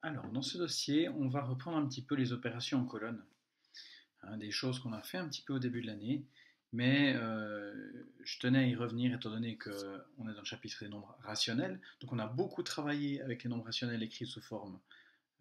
Alors, dans ce dossier, on va reprendre un petit peu les opérations en colonne, hein, des choses qu'on a fait un petit peu au début de l'année, mais je tenais à y revenir étant donné qu'on est dans le chapitre des nombres rationnels. Donc, on a beaucoup travaillé avec les nombres rationnels écrits sous forme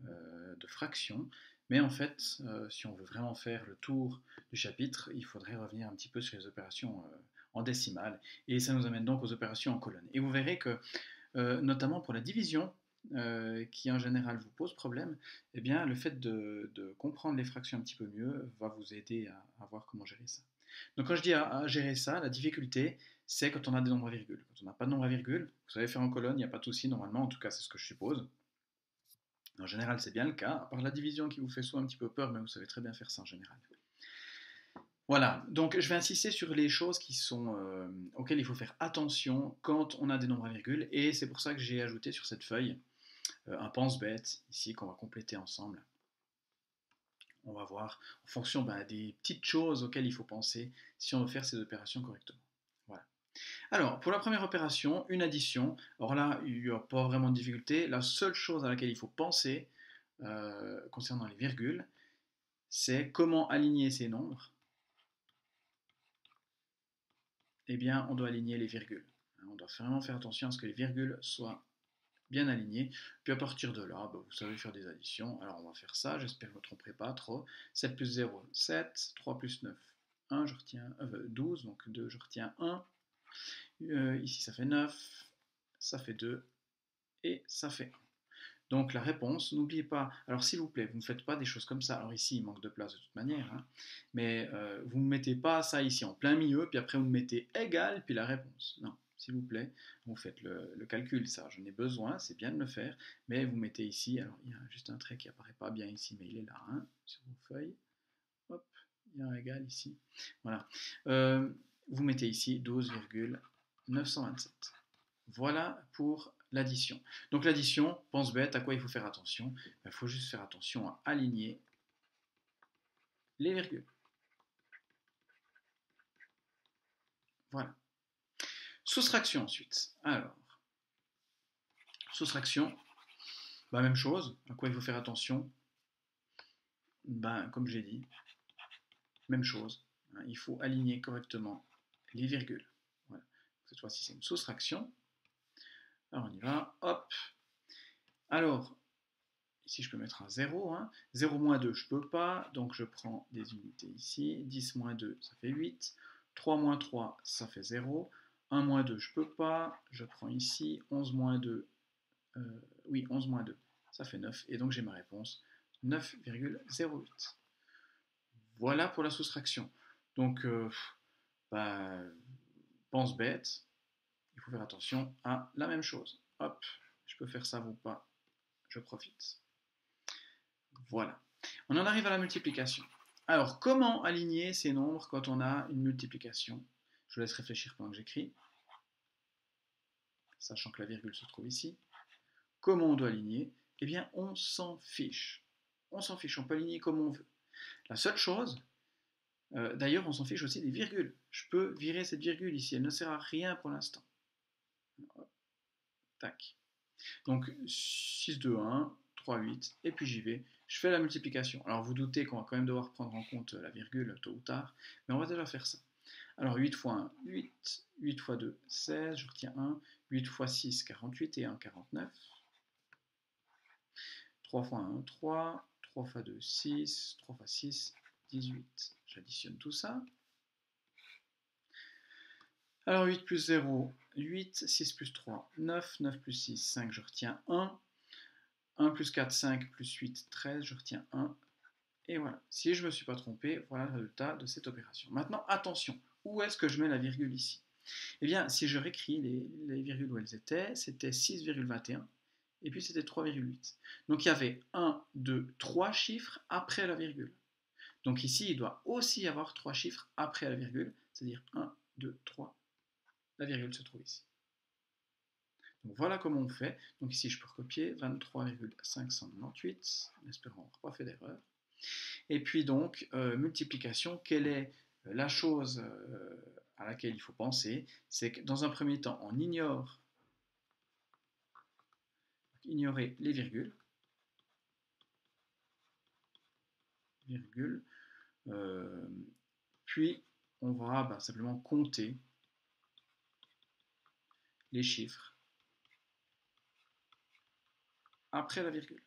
de fractions, mais en fait, si on veut vraiment faire le tour du chapitre, il faudrait revenir un petit peu sur les opérations en décimale, et ça nous amène donc aux opérations en colonne. Et vous verrez que notamment pour la division, qui en général vous pose problème, eh bien, le fait de comprendre les fractions un petit peu mieux va vous aider à voir comment gérer ça. Donc quand je dis à gérer ça, la difficulté, c'est quand on a des nombres à virgule. Quand on n'a pas de nombre à virgule, vous savez faire en colonne, il n'y a pas de souci normalement, en tout cas c'est ce que je suppose. En général c'est bien le cas, à part la division qui vous fait souvent un petit peu peur, mais vous savez très bien faire ça en général. Voilà, donc je vais insister sur les choses auxquelles il faut faire attention quand on a des nombres à virgule, et c'est pour ça que j'ai ajouté sur cette feuille un pense-bête ici qu'on va compléter ensemble. On va voir en fonction des petites choses auxquelles il faut penser si on veut faire ces opérations correctement. Voilà. Alors, pour la première opération, une addition. Alors là, il n'y a pas vraiment de difficulté. La seule chose à laquelle il faut penser concernant les virgules, c'est comment aligner ces nombres. Eh bien, on doit aligner les virgules. On doit vraiment faire attention à ce que les virgules soient bien aligné. Puis à partir de là, vous savez faire des additions. Alors on va faire ça, j'espère que je ne me tromperai pas trop. 7 plus 0, 7. 3 plus 9, 1, je retiens 12, donc 2, je retiens 1. Ici ça fait 9, ça fait 2, et ça fait 1. Donc la réponse, n'oubliez pas, alors s'il vous plaît, vous ne faites pas des choses comme ça. Alors ici, il manque de place de toute manière, hein, mais vous ne mettez pas ça ici en plein milieu, puis après vous mettez égal, puis la réponse. Non, s'il vous plaît, vous faites le calcul, ça, j'en ai besoin, c'est bien de le faire, mais vous mettez ici, alors il y a juste un trait qui apparaît pas bien ici, mais il est là, hein, sur vos feuilles. Hop, il y a un égal ici. Voilà. Vous mettez ici 12,927. Voilà pour l'addition. Donc l'addition, pense bête, à quoi il faut faire attention? Il faut juste faire attention à aligner les virgules. Voilà. Soustraction ensuite. Alors, soustraction, même chose. À quoi il faut faire attention? Comme j'ai dit, même chose. Il faut aligner correctement les virgules. Voilà. Cette fois-ci, c'est une soustraction. Alors on y va. Hop. Alors, ici je peux mettre un 0. Hein. 0 moins 2, je ne peux pas. Donc je prends des unités ici. 10 moins 2, ça fait 8. 3 moins 3, ça fait 0. 1 moins 2, je ne peux pas. Je prends ici. 11 moins 2, 11 moins 2, ça fait 9. Et donc j'ai ma réponse, 9,08. Voilà pour la soustraction. Donc, pense bête, il faut faire attention à la même chose. Hop, je peux faire ça ou pas, je profite. Voilà. On en arrive à la multiplication. Alors, comment aligner ces nombres quand on a une multiplication? Je vous laisse réfléchir pendant que j'écris, sachant que la virgule se trouve ici. Comment on doit aligner? Eh bien, on s'en fiche. On s'en fiche, on peut aligner comme on veut. La seule chose, d'ailleurs, on s'en fiche aussi des virgules. Je peux virer cette virgule ici, elle ne sert à rien pour l'instant. Tac. Donc 6, 2, 1, 3, 8, et puis j'y vais. Je fais la multiplication. Alors vous doutez qu'on va quand même devoir prendre en compte la virgule tôt ou tard, mais on va déjà faire ça. Alors 8 fois 1, 8, 8 fois 2, 16, je retiens 1, 8 fois 6, 48, et 1, 49. 3 fois 1, 3, 3 fois 2, 6, 3 fois 6, 18. J'additionne tout ça. Alors 8 plus 0, 8, 6 plus 3, 9, 9 plus 6, 5, je retiens 1. 1 plus 4, 5, plus 8, 13, je retiens 1. Et voilà, si je ne me suis pas trompé, voilà le résultat de cette opération. Maintenant, attention, où est-ce que je mets la virgule ici? Eh bien, si je réécris les virgules où elles étaient, c'était 6,21, et puis c'était 3,8. Donc il y avait 1, 2, 3 chiffres après la virgule. Donc ici, il doit aussi y avoir 3 chiffres après la virgule, c'est-à-dire 1, 2, 3. La virgule se trouve ici. Donc voilà comment on fait. Donc ici, je peux recopier 23,598, en espérant n'avoir pas fait d'erreur. Et puis donc, multiplication, quelle est la chose à laquelle il faut penser? C'est que dans un premier temps, on ignorer les virgules. virgule. Puis, on va simplement compter les chiffres après la virgule.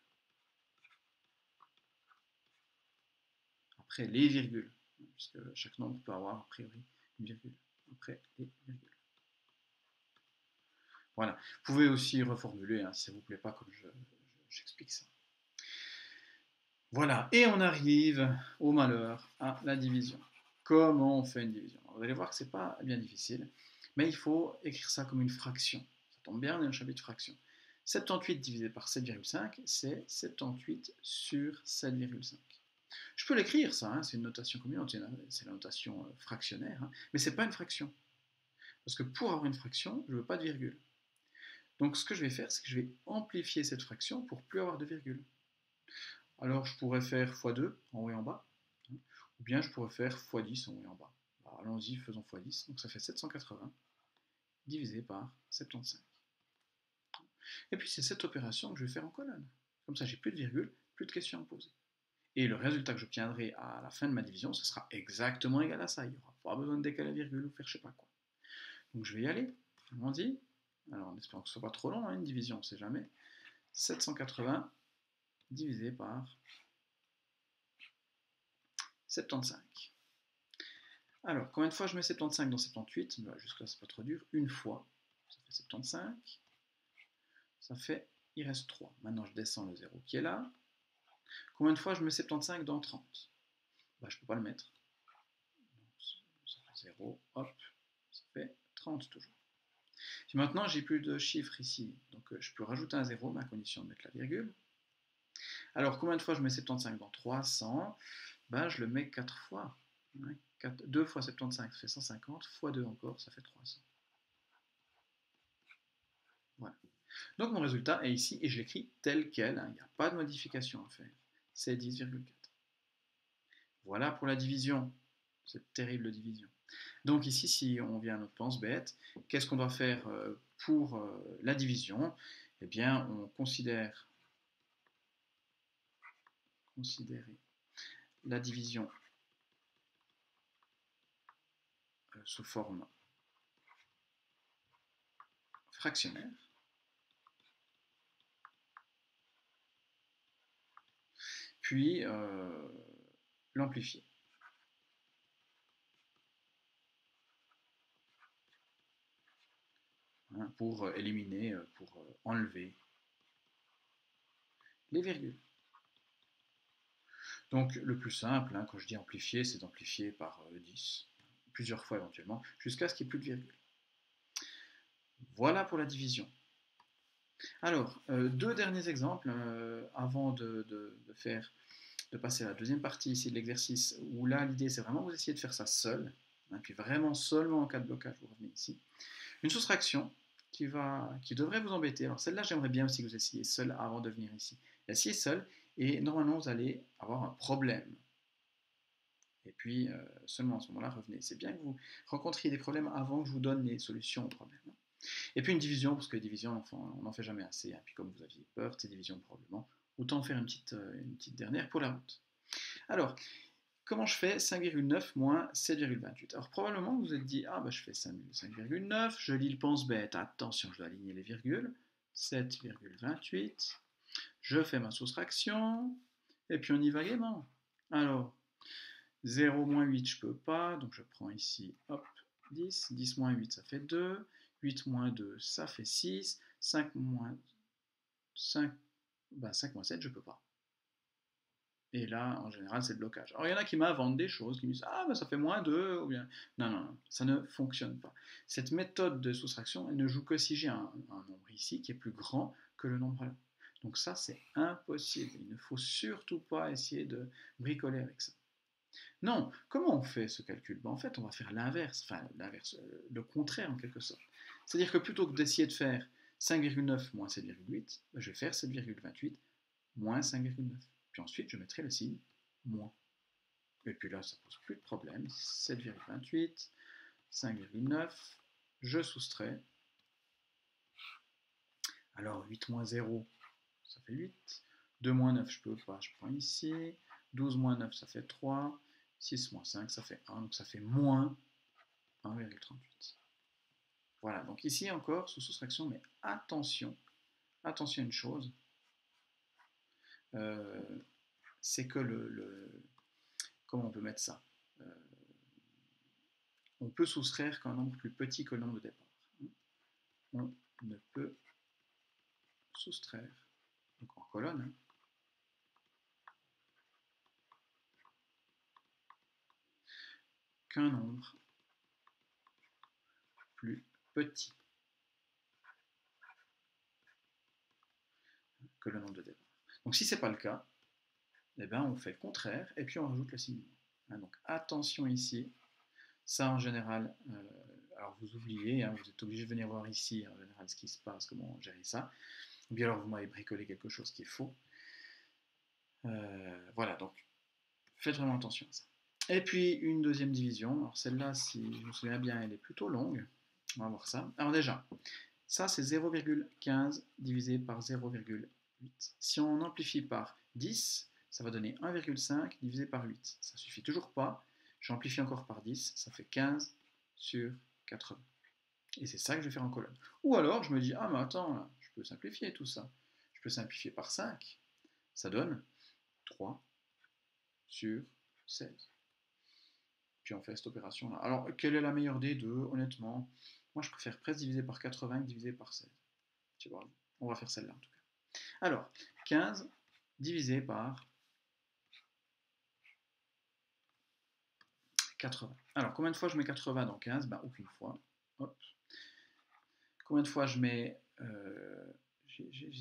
Après les virgules, puisque chaque nombre peut avoir a priori une virgule après les virgules. Voilà. Vous pouvez aussi reformuler, si ça ne vous plaît pas, comme j'explique ça. Voilà. Et on arrive, au malheur, à la division. Comment on fait une division? Vous allez voir que ce n'est pas bien difficile, mais il faut écrire ça comme une fraction. Ça tombe bien, on est dans le chapitre fraction. 78 divisé par 7,5, c'est 78 sur 7,5. Je peux l'écrire, ça, c'est une notation commune, c'est la notation fractionnaire, mais ce n'est pas une fraction. Parce que pour avoir une fraction, je ne veux pas de virgule. Donc ce que je vais faire, c'est que je vais amplifier cette fraction pour plus avoir de virgule. Alors je pourrais faire x2 en haut et en bas, ou bien je pourrais faire x10 en haut et en bas. Alors, allons-y, faisons x10, donc ça fait 780 divisé par 75. Et puis c'est cette opération que je vais faire en colonne. Comme ça j'ai plus de virgule, plus de questions à poser. Et le résultat que j'obtiendrai à la fin de ma division, ce sera exactement égal à ça. Il n'y aura pas besoin de décaler la virgule ou faire je sais pas quoi. Donc je vais y aller. On dit, alors en espérant que ce soit pas trop long, une division, on ne sait jamais. 780 divisé par 75. Alors, combien de fois je mets 75 dans 78? Jusque là, c'est pas trop dur. Une fois, ça fait 75. Ça fait, il reste 3. Maintenant, je descends le 0 qui est là. Combien de fois je mets 75 dans 30? Je ne peux pas le mettre. Ça fait 0, hop, ça fait 30 toujours. Puis maintenant, j'ai plus de chiffres ici, donc je peux rajouter un 0, mais à condition de mettre la virgule. Alors, combien de fois je mets 75 dans 300? Je le mets 4 fois. 2 fois 75, ça fait 150, fois 2 encore, ça fait 300. Voilà. Donc mon résultat est ici, et je l'écris tel quel, il n'y a pas de modification à faire. C'est 10,4. Voilà pour la division, cette terrible division. Donc ici, si on vient à notre pense bête, qu'est-ce qu'on doit faire pour la division? Eh bien, on considère la division sous forme fractionnaire. Puis l'amplifier. Pour éliminer, pour enlever les virgules. Donc le plus simple, quand je dis amplifier, c'est d'amplifier par 10, plusieurs fois éventuellement, jusqu'à ce qu'il n'y ait plus de virgule. Voilà pour la division. Alors, deux derniers exemples avant de passer à la deuxième partie ici de l'exercice, où là l'idée c'est vraiment vous essayer de faire ça seul, puis vraiment seulement en cas de blocage, vous revenez ici. Une soustraction qui devrait vous embêter. Alors celle-là, j'aimerais bien aussi que vous essayiez seul avant de venir ici. Essayez seul, et normalement vous allez avoir un problème. Et puis seulement à ce moment-là, revenez. C'est bien que vous rencontriez des problèmes avant que je vous donne les solutions aux problèmes. Et puis une division, parce que les divisions, on n'en fait jamais assez. Puis comme vous aviez peur de ces divisions probablement, autant faire une petite dernière pour la route. Alors, comment je fais 5,9 moins 7,28? Alors probablement vous vous êtes dit, je fais 5,9, je lis le pense bête, attention, je dois aligner les virgules, 7,28, je fais ma soustraction, et puis on y va gaiement. Alors, 0 moins 8, je peux pas, donc je prends ici, hop, 10, 10 moins 8, ça fait 2, 8 moins 2, ça fait 6, 5 moins 7, je peux pas. Et là, en général, c'est le blocage. Alors, il y en a qui m'inventent des choses, qui me disent ça fait moins 2, ou bien. Non, ça ne fonctionne pas. Cette méthode de soustraction, elle ne joue que si j'ai un nombre ici qui est plus grand que le nombre là. Donc, ça, c'est impossible. Il ne faut surtout pas essayer de bricoler avec ça. Non, comment on fait ce calcul? En fait, on va faire l'inverse, le contraire en quelque sorte. C'est-à-dire que plutôt que d'essayer de faire 5,9 moins 7,8, je vais faire 7,28 moins 5,9. Puis ensuite, je mettrai le signe moins. Et puis là, ça ne pose plus de problème. 7,28, 5,9, je soustrais. Alors, 8 moins 0, ça fait 8. 2 moins 9, je peux pas, je prends ici. 12 moins 9, ça fait 3. 6 moins 5, ça fait 1. Donc ça fait moins 1,38. Voilà, donc ici encore, sous soustraction, mais attention à une chose, c'est que comment on peut mettre ça, on peut soustraire qu'un nombre plus petit que le nombre de départ. On ne peut soustraire, donc en colonne, qu'un nombre plus petit que le nombre de départ. Donc si ce n'est pas le cas, eh bien, on fait le contraire et puis on rajoute le signe moins. Donc attention ici, ça en général, alors vous oubliez, vous êtes obligé de venir voir ici en général ce qui se passe, comment gérer ça, ou bien alors vous m'avez bricolé quelque chose qui est faux. Voilà, donc faites vraiment attention à ça. Et puis une deuxième division, alors celle-là, si je me souviens bien, elle est plutôt longue, on va voir ça. Alors déjà, ça c'est 0,15 divisé par 0,8. Si on amplifie par 10, ça va donner 1,5 divisé par 8. Ça suffit toujours pas, j'amplifie encore par 10, ça fait 15 sur 80. Et c'est ça que je vais faire en colonne. Ou alors je me dis, ah mais attends, là, je peux simplifier tout ça. Je peux simplifier par 5, ça donne 3 sur 16. Puis on fait cette opération là. Alors, quelle est la meilleure des deux? Honnêtement, moi je préfère presque diviser par 80 que diviser par 16. Tu vois, on va faire celle-là en tout cas. Alors, 15 divisé par 80. Alors, combien de fois je mets 80 dans 15? Ben, aucune fois. Hop. Combien de fois je mets...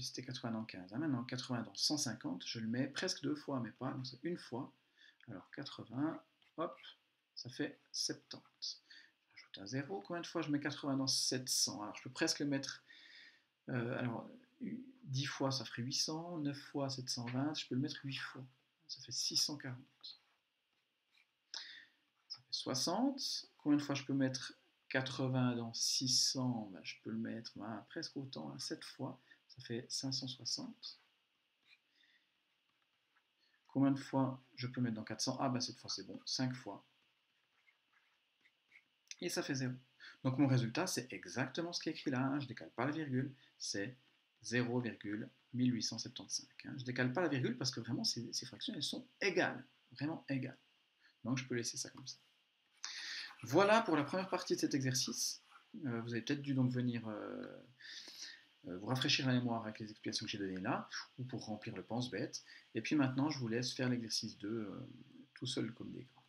c'était 80 dans 15. Maintenant, 80 dans 150, je le mets presque deux fois, mais pas. Donc, c'est une fois. Alors, 80, hop, ça fait 70. J'ajoute un 0. Combien de fois je mets 80 dans 700? Alors, je peux presque le mettre... alors, 10 fois, ça ferait 800. 9 fois, 720. Je peux le mettre 8 fois. Ça fait 640. Ça fait 60. Combien de fois je peux mettre 80 dans 600? Ben, je peux le mettre presque autant, 7 fois. Ça fait 560. Combien de fois je peux mettre dans 400? Ah, ben cette fois c'est bon, 5 fois. Et ça fait 0. Donc mon résultat, c'est exactement ce qui est écrit là. Je ne décale pas la virgule, c'est 0,1875. Je ne décale pas la virgule parce que vraiment ces fractions, elles sont égales. Vraiment égales. Donc je peux laisser ça comme ça. Voilà pour la première partie de cet exercice. Vous avez peut-être dû donc venir vous rafraîchir la mémoire avec les explications que j'ai données là, ou pour remplir le pense-bête. Et puis maintenant, je vous laisse faire l'exercice 2 tout seul comme des grands.